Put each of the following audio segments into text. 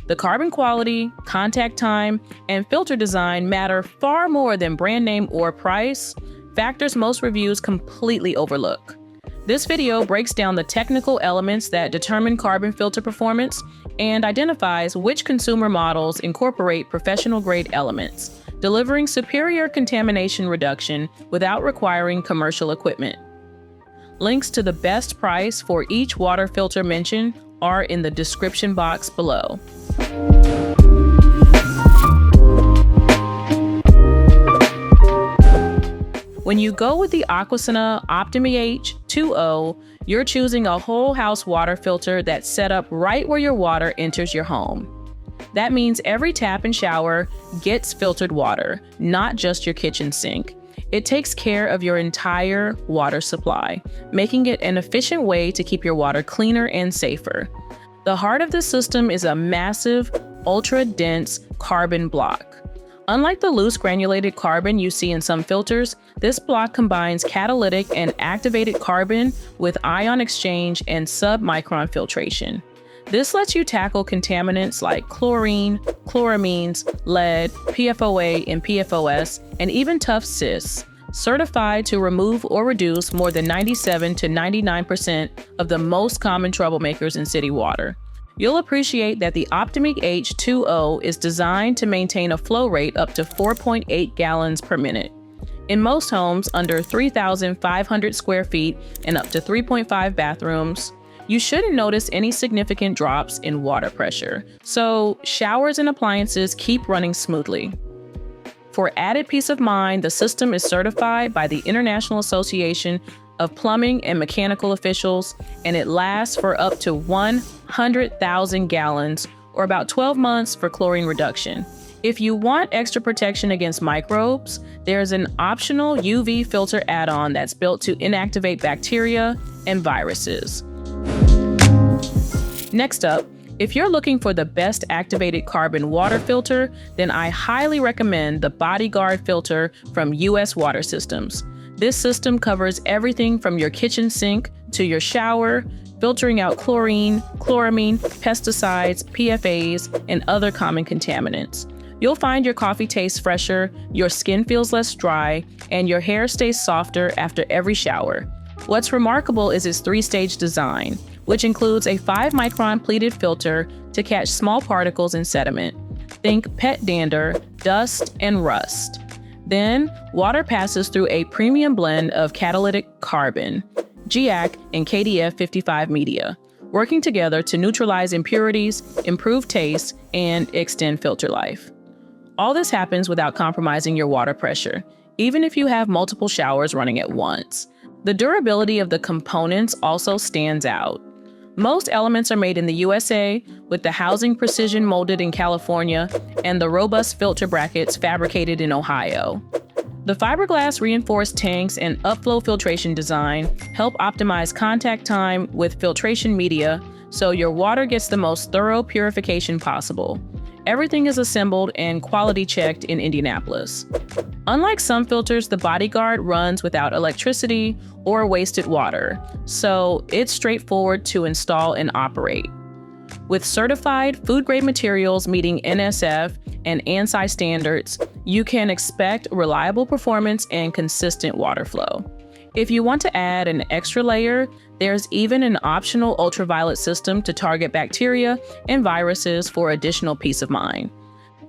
The carbon quality, contact time, and filter design matter far more than brand name or price, factors most reviews completely overlook. This video breaks down the technical elements that determine carbon filter performance and identifies which consumer models incorporate professional-grade elements, delivering superior contamination reduction without requiring commercial equipment. Links to the best price for each water filter mentioned are in the description box below. When you go with the Aquasana Optimi-H 2.0, you're choosing a whole house water filter that's set up right where your water enters your home. That means every tap and shower gets filtered water, not just your kitchen sink. It takes care of your entire water supply, making it an efficient way to keep your water cleaner and safer. The heart of this system is a massive, ultra-dense carbon block. Unlike the loose granulated carbon you see in some filters, this block combines catalytic and activated carbon with ion exchange and submicron filtration. This lets you tackle contaminants like chlorine, chloramines, lead, PFOA and PFOS, and even tough cysts, certified to remove or reduce more than 97 to 99% of the most common troublemakers in city water. You'll appreciate that the Optimi-H 2.0 is designed to maintain a flow rate up to 4.8 gallons per minute. In most homes under 3,500 square feet and up to 3.5 bathrooms, you shouldn't notice any significant drops in water pressure, so showers and appliances keep running smoothly. For added peace of mind, the system is certified by the International Association of Plumbing and Mechanical Officials, and it lasts for up to 100,000 gallons, or about 12 months for chlorine reduction. If you want extra protection against microbes, there's an optional UV filter add-on that's built to inactivate bacteria and viruses. Next up, if you're looking for the best activated carbon water filter, then I highly recommend the Bodyguard filter from US Water Systems. This system covers everything from your kitchen sink to your shower, filtering out chlorine, chloramine, pesticides, PFAs, and other common contaminants. You'll find your coffee tastes fresher, your skin feels less dry, and your hair stays softer after every shower. What's remarkable is its three-stage design, which includes a 5-micron pleated filter to catch small particles and sediment. Think pet dander, dust, and rust. Then, water passes through a premium blend of catalytic carbon, GIAC, and KDF 55 media, working together to neutralize impurities, improve taste, and extend filter life. All this happens without compromising your water pressure, even if you have multiple showers running at once. The durability of the components also stands out. Most elements are made in the USA, with the housing precision molded in California and the robust filter brackets fabricated in Ohio. The fiberglass reinforced tanks and upflow filtration design help optimize contact time with filtration media so your water gets the most thorough purification possible. Everything is assembled and quality checked in Indianapolis. Unlike some filters, the Bodyguard runs without electricity or wasted water, so it's straightforward to install and operate. With certified food-grade materials meeting NSF and ANSI standards, you can expect reliable performance and consistent water flow. If you want to add an extra layer, there's even an optional ultraviolet system to target bacteria and viruses for additional peace of mind.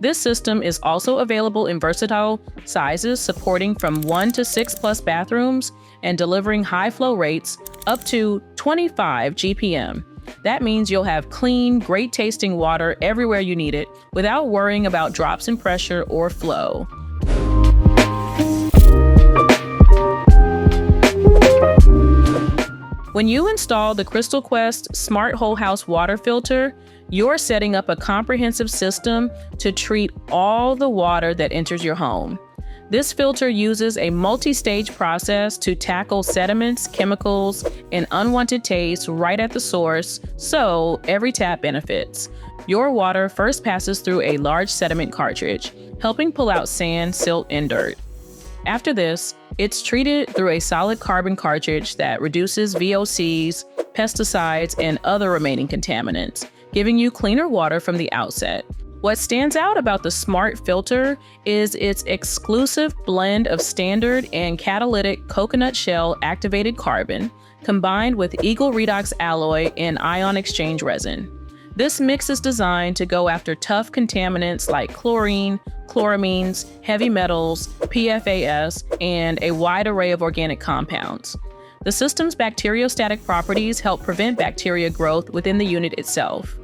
This system is also available in versatile sizes, supporting from 1 to 6+ bathrooms and delivering high flow rates up to 25 GPM. That means you'll have clean, great tasting water everywhere you need it without worrying about drops in pressure or flow. When you install the Crystal Quest Smart Whole House Water Filter, you're setting up a comprehensive system to treat all the water that enters your home. This filter uses a multi-stage process to tackle sediments, chemicals, and unwanted taste right at the source, so every tap benefits. Your water first passes through a large sediment cartridge, helping pull out sand, silt, and dirt. After this, it's treated through a solid carbon cartridge that reduces VOCs, pesticides, and other remaining contaminants, giving you cleaner water from the outset. What stands out about the Smart filter is its exclusive blend of standard and catalytic coconut shell activated carbon, combined with Eagle Redox alloy and ion exchange resin. This mix is designed to go after tough contaminants like chlorine, chloramines, heavy metals, PFAS, and a wide array of organic compounds. The system's bacteriostatic properties help prevent bacteria growth within the unit itself.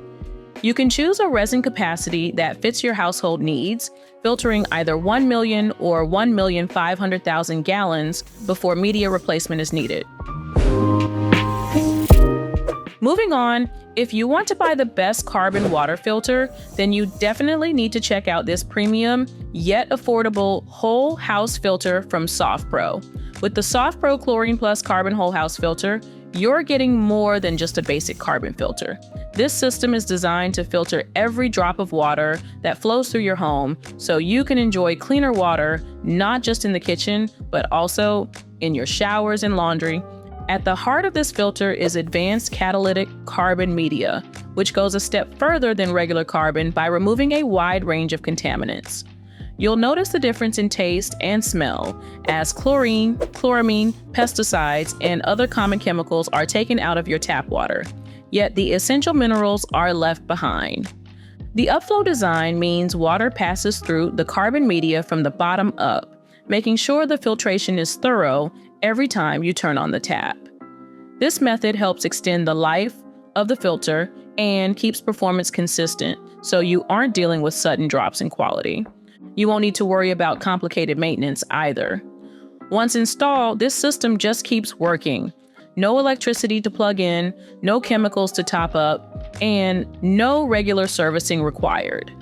You can choose a resin capacity that fits your household needs, filtering either 1 million or 1,500,000 gallons before media replacement is needed. Moving on, if you want to buy the best carbon water filter, then you definitely need to check out this premium yet affordable whole house filter from SoftPro. With the SoftPro Chlorine Plus Carbon Whole House Filter, you're getting more than just a basic carbon filter. This system is designed to filter every drop of water that flows through your home so you can enjoy cleaner water, not just in the kitchen, but also in your showers and laundry. At the heart of this filter is advanced catalytic carbon media, which goes a step further than regular carbon by removing a wide range of contaminants. You'll notice the difference in taste and smell as chlorine, chloramine, pesticides, and other common chemicals are taken out of your tap water, yet the essential minerals are left behind. The upflow design means water passes through the carbon media from the bottom up, making sure the filtration is thorough every time you turn on the tap. This method helps extend the life of the filter and keeps performance consistent, so you aren't dealing with sudden drops in quality. You won't need to worry about complicated maintenance either. Once installed, this system just keeps working. No electricity to plug in, no chemicals to top up, and no regular servicing required.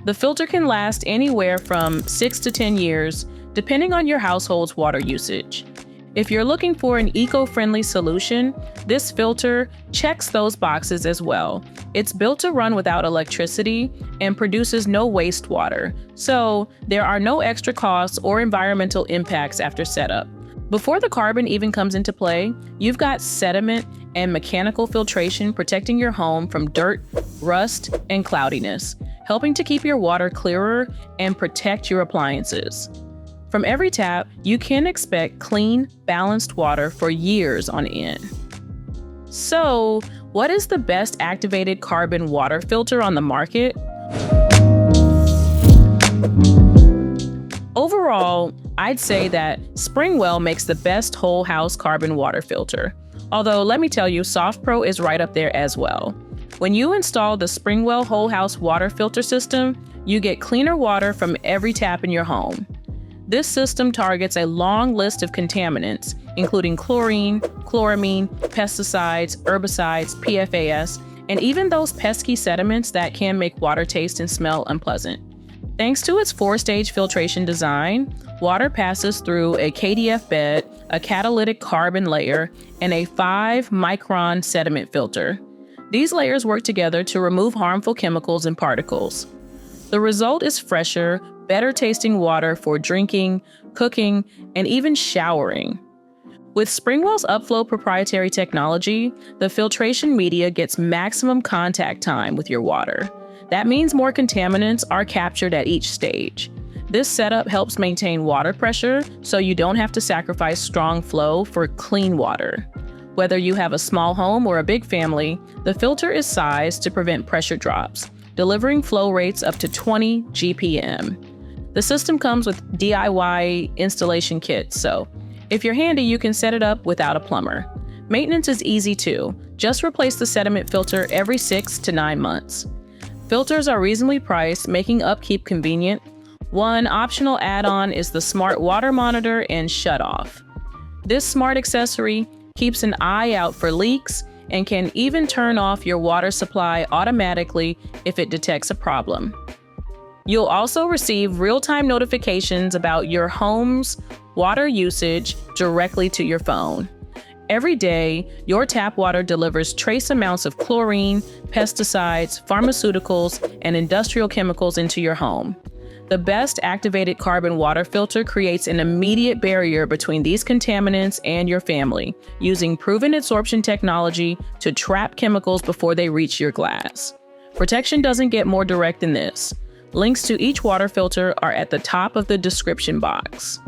The filter can last anywhere from 6 to 10 years, depending on your household's water usage. If you're looking for an eco-friendly solution, this filter checks those boxes as well. It's built to run without electricity and produces no wastewater, so there are no extra costs or environmental impacts after setup. Before the carbon even comes into play, you've got sediment and mechanical filtration protecting your home from dirt, rust, and cloudiness, helping to keep your water clearer and protect your appliances. From every tap, you can expect clean, balanced water for years on end. So, what is the best activated carbon water filter on the market? Overall, I'd say that Springwell makes the best whole house carbon water filter. Although, let me tell you, SoftPro is right up there as well. When you install the Springwell whole house water filter system, you get cleaner water from every tap in your home. This system targets a long list of contaminants, including chlorine, chloramine, pesticides, herbicides, PFAS, and even those pesky sediments that can make water taste and smell unpleasant. Thanks to its 4-stage filtration design, water passes through a KDF bed, a catalytic carbon layer, and a 5-micron sediment filter. These layers work together to remove harmful chemicals and particles. The result is fresher, better tasting water for drinking, cooking, and even showering. With Springwell's upflow proprietary technology, the filtration media gets maximum contact time with your water. That means more contaminants are captured at each stage. This setup helps maintain water pressure so you don't have to sacrifice strong flow for clean water. Whether you have a small home or a big family, the filter is sized to prevent pressure drops, delivering flow rates up to 20 GPM. The system comes with DIY installation kits, so if you're handy, you can set it up without a plumber. Maintenance is easy too. Just replace the sediment filter every 6 to 9 months. Filters are reasonably priced, making upkeep convenient. One optional add-on is the Smart Water Monitor and Shutoff. This smart accessory keeps an eye out for leaks and can even turn off your water supply automatically if it detects a problem. You'll also receive real-time notifications about your home's water usage directly to your phone. Every day, your tap water delivers trace amounts of chlorine, pesticides, pharmaceuticals, and industrial chemicals into your home. The best activated carbon water filter creates an immediate barrier between these contaminants and your family, using proven adsorption technology to trap chemicals before they reach your glass. Protection doesn't get more direct than this. Links to each water filter are at the top of the description box.